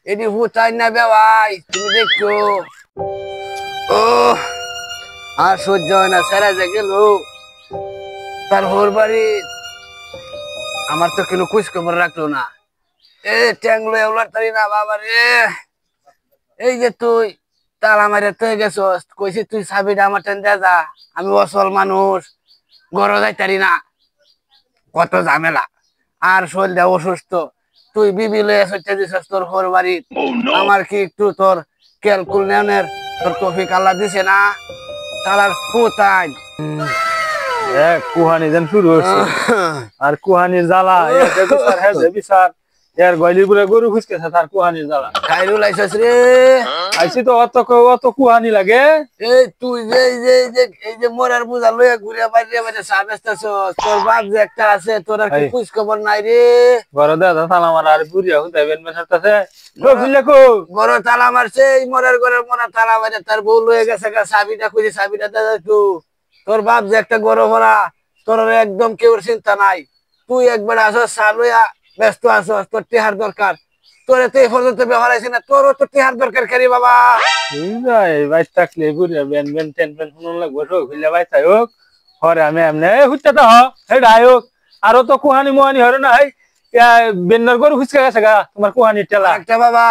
এটি হুতাই না বেওয়াই তুমি দেখো। ও আর সহ্য হয় না, সেরা যে গেল তার হোর বাড়ি। আমার তো কোনো খোঁজ খবর রাখলো না। এ ট্যাংলো এগুলার তারি না বাবা রে। এই যে তুই তালা মারে তুই গেছস, কইছি তুই চাবিটা আমার টেন দে যা। আমি অসল মানুষ, ঘর যাইতারি না, কত ঝামেলা। আর শরীরটা অসুস্থ, তুই বিবি লয়ে সইতে দিছস তোর হোর বাড়ি। আমার কি একটু তোর ক্যালকুল নেওয়ার তোর তৌফিক আল্লাহ দিছে না? তালার পুতাই কুহানি যেন শুরু হচ্ছে। আর কুহানির জ্বালা বিচার হ্যাঁ বিচার এর গলির পুরে গরু খুঁজকেছে তার কুহানির জ্বালা। খাইরুল আইসস রে। আইসি তো অত কুহানি লাগে। এই তুই যে এই যে মরার বুঝা লইয়া ঘুরে বাইরে বাইরে চা বেচতেছস, তোর বাপ যে একটা আছে, তোর আর কি খোঁজ খবর নাই রে? ঘরে দাদা তালা মারা আর বুড়িয়া হুদাই বেন মেশাতেছে। কো ঘরে তালা মারছে, এই মরার ঘরে মরা তালা মারে তার বউ লয়ে গেছে গা, চাবিটা খুঁজে চাবিটা দে একটু। তোর বাপ যে একটা গরু ভরা, তোর একদম কেউ চিন্তা নাই। তুই একবার আসস চা লইয়া ব্যস্ত আসস, তোর টেহার দরকার। তোরে তো এই পর্যন্ত ব্যবহার আছে না, তোরও তো টেহার দরকার কারি বাবা। বাইশ থাকলে বুড়িয়া বেন বেন টেন বেন শুনুন লাগবো সব খুললে বাইশ থাই হোক। হরে আমি এমনি হুচ্ছা তো হাই হোক। আরো তো কুহানি মুহানি হরে না হাই বেন্নার গরু খুঁজকে গেছে গা তোমার কুহানির টেলা একটা বাবা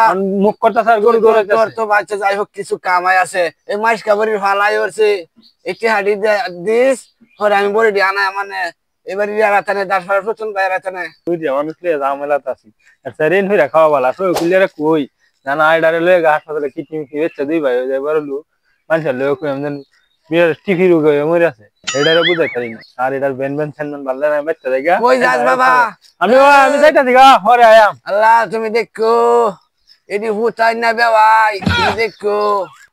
মুখ করতে স্যার গরু তোর দৌড়াইতেছে। তো বাচ্চা যাই হোক কিছু কামাই আছে, এই মাস কাবারির ফালাই করছে। একটি হাডি দিস পরে আমি বলে দি আনা মানে এবারে রাতানে 10-12 প্রথম গায়ে রাতানে বুঝিয়া মানুষ লিয়ে ঝামেলাতে আছি। আচ্ছা রেন হইরা খাওয়া বালা সব কুলিয়ারে কই জানা আইডারে লয়ে গা হাসপাতালে কিডনি মিডনি বেচছে দুই ভাই হয়ে যায় বড় লোক মানুষের লয়ে কই এমন বিয়ের টিফি রোগ হয়ে মরে আছে। এটারে বুঝাই পারি না। আর এটার বেন বেন সেনবেন বাল্লা না বেচতে জায়গা কই যাস বাবা? আমি যাইতা দিগা হরে আয়াম। আল্লাহ তুমি দেখো এটি হুতাই না বেওয়াই তুমি দেখো।